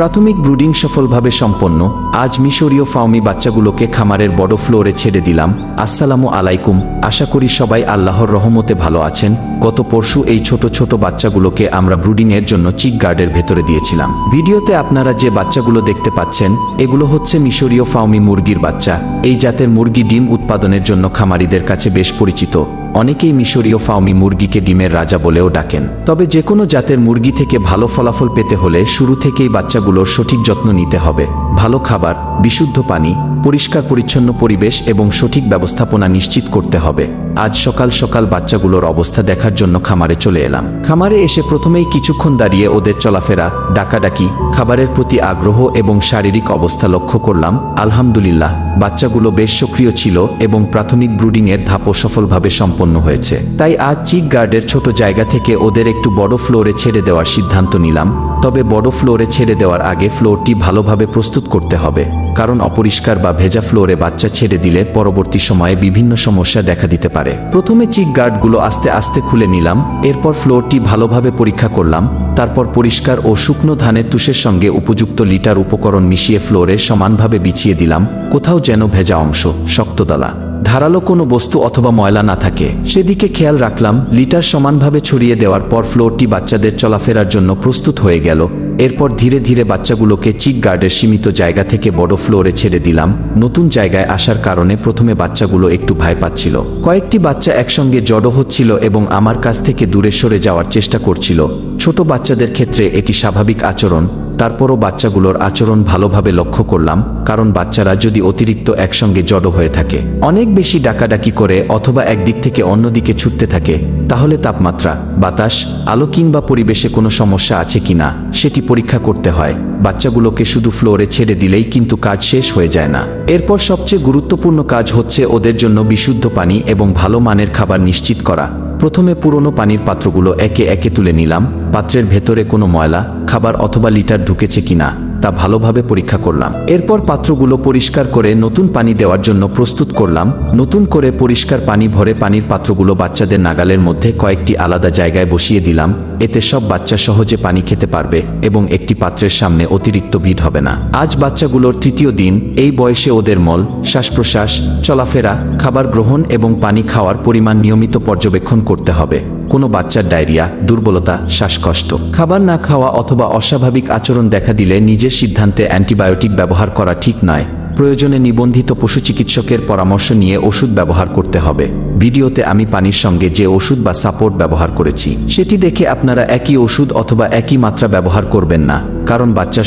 প্রাথমিক ব্রুডিং সফলভাবে সম্পন্ন। আজ মিশরীয় ফাউমি বাচ্চাগুলোকে খামারের বড় ফ্লোরে ছেড়ে দিলাম। আসসালামু আলাইকুম, আশা করি সবাই আল্লাহর রহমতে ভালো আছেন। গত পরশু এই ছোট ছোট বাচ্চাগুলোকে আমরা ব্রুডিংয়ের জন্য চিক গার্ডের ভেতরে দিয়েছিলাম। ভিডিওতে আপনারা যে বাচ্চাগুলো দেখতে পাচ্ছেন এগুলো হচ্ছে মিশরীয় ফাউমি মুরগির বাচ্চা। এই জাতের মুরগি ডিম উৎপাদনের জন্য খামারিদের কাছে বেশ পরিচিত। অনেকেই মিশরীয় ফাউমি মুরগিকে ডিমের রাজা বলেও ডাকেন। তবে যে কোনো জাতের মুরগি থেকে ভালো ফলাফল পেতে হলে শুরু থেকেই বাচ্চাগুলোর সঠিক যত্ন নিতে হবে। ভালো খাবার, বিশুদ্ধ পানি, পরিষ্কার পরিচ্ছন্ন পরিবেশ এবং সঠিক ব্যবস্থাপনা নিশ্চিত করতে হবে। আজ সকাল সকাল বাচ্চাগুলোর অবস্থা দেখার জন্য খামারে চলে এলাম। খামারে এসে প্রথমেই কিছুক্ষণ দাঁড়িয়ে ওদের চলাফেরা, ডাকাডাকি, খাবারের প্রতি আগ্রহ এবং শারীরিক অবস্থা লক্ষ্য করলাম। আলহামদুলিল্লাহ, বাচ্চাগুলো বেশ সক্রিয় ছিল এবং প্রাথমিক ব্রুডিংয়ের ধাপও সফলভাবে সম্পন্ন হয়েছে। তাই আজ চিক গার্ডের ছোট জায়গা থেকে ওদের একটু বড় ফ্লোরে ছেড়ে দেওয়ার সিদ্ধান্ত নিলাম। তবে বড় ফ্লোরে ছেড়ে দেওয়ার আগে ফ্লোরটি ভালোভাবে প্রস্তুত করতে হবে, কারণ অপরিষ্কার বা ভেজা ফ্লোরে বাচ্চা ছেড়ে দিলে পরবর্তী সময়ে বিভিন্ন সমস্যা দেখা দিতে পারে। প্রথমে চিক গার্ডগুলো আস্তে আস্তে খুলে নিলাম। এরপর ফ্লোরটি ভালোভাবে পরীক্ষা করলাম। তারপর পরিষ্কার ও শুকনো ধানের তুষের সঙ্গে উপযুক্ত লিটার উপকরণ মিশিয়ে ফ্লোরে সমানভাবে বিছিয়ে দিলাম। কোথাও যেন ভেজা অংশ, শক্তদলা, ধারালো কোনো বস্তু অথবা ময়লা না থাকে সেদিকে খেয়াল রাখলাম। লিটার সমানভাবে ছড়িয়ে দেওয়ার পর ফ্লোরটি বাচ্চাদের চলাফেরার জন্য প্রস্তুত হয়ে গেল। এরপর ধীরে ধীরে বাচ্চাগুলোকে চিক গার্ডের সীমিত জায়গা থেকে বড় ফ্লোরে ছেড়ে দিলাম। নতুন জায়গায় আসার কারণে প্রথমে বাচ্চাগুলো একটু ভয় পাচ্ছিল। কয়েকটি বাচ্চা একসঙ্গে জড়ো হচ্ছিল এবং আমার কাছ থেকে দূরে সরে যাওয়ার চেষ্টা করছিল। ছোট বাচ্চাদের ক্ষেত্রে এটি স্বাভাবিক আচরণ। তারপরও বাচ্চাগুলোর আচরণ ভালোভাবে লক্ষ্য করলাম, কারণ বাচ্চারা যদি অতিরিক্ত একসঙ্গে জড়ো হয়ে থাকে, অনেক বেশি ডাকাডাকি করে অথবা একদিক থেকে অন্যদিকে ছুটতে থাকে, তাহলে তাপমাত্রা, বাতাস, আলো কিংবা পরিবেশে কোনো সমস্যা আছে কিনা সেটি পরীক্ষা করতে হয়। বাচ্চাগুলোকে শুধু ফ্লোরে ছেড়ে দিলেই কিন্তু কাজ শেষ হয়ে যায় না। এরপর সবচেয়ে গুরুত্বপূর্ণ কাজ হচ্ছে ওদের জন্য বিশুদ্ধ পানি এবং ভালো মানের খাবার নিশ্চিত করা। প্রথমে পুরনো পানির পাত্রগুলো একে একে তুলে নিলাম। পাত্রের ভেতরে কোনো ময়লা, খাবার অথবা লিটার ঢুকেছে কিনা তা ভালোভাবে পরীক্ষা করলাম। এরপর পাত্রগুলো পরিষ্কার করে নতুন পানি দেওয়ার জন্য প্রস্তুত করলাম। নতুন করে পরিষ্কার পানি ভরে পানির পাত্রগুলো বাচ্চাদের নাগালের মধ্যে কয়েকটি আলাদা জায়গায় বসিয়ে দিলাম। এতে সব বাচ্চা সহজে পানি খেতে পারবে এবং একটি পাত্রের সামনে অতিরিক্ত ভিড় হবে না। আজ বাচ্চাগুলোর তৃতীয় দিন। এই বয়সে ওদের মল, শ্বাস প্রশ্বাস, চলাফেরা, খাবার গ্রহণ এবং পানি খাওয়ার পরিমাণ নিয়মিত পর্যবেক্ষণ করতে হবে। কোনো বাচ্চার ডায়রিয়া, দুর্বলতা, শ্বাসকষ্ট, খাবার না খাওয়া অথবা অস্বাভাবিক আচরণ দেখা দিলে নিজের সিদ্ধান্তে অ্যান্টিবায়োটিক ব্যবহার করা ঠিক নয়। প্রয়োজনে নিবন্ধিত পশু চিকিৎসকের পরামর্শ নিয়ে ওষুধ ব্যবহার করতে হবে। ভিডিওতে আমি পানির সঙ্গে যে ওষুধ বা সাপোর্ট ব্যবহার করেছি সেটি দেখে আপনারা একই ওষুধ অথবা একই মাত্রা ব্যবহার করবেন না, কারণ বাচ্চা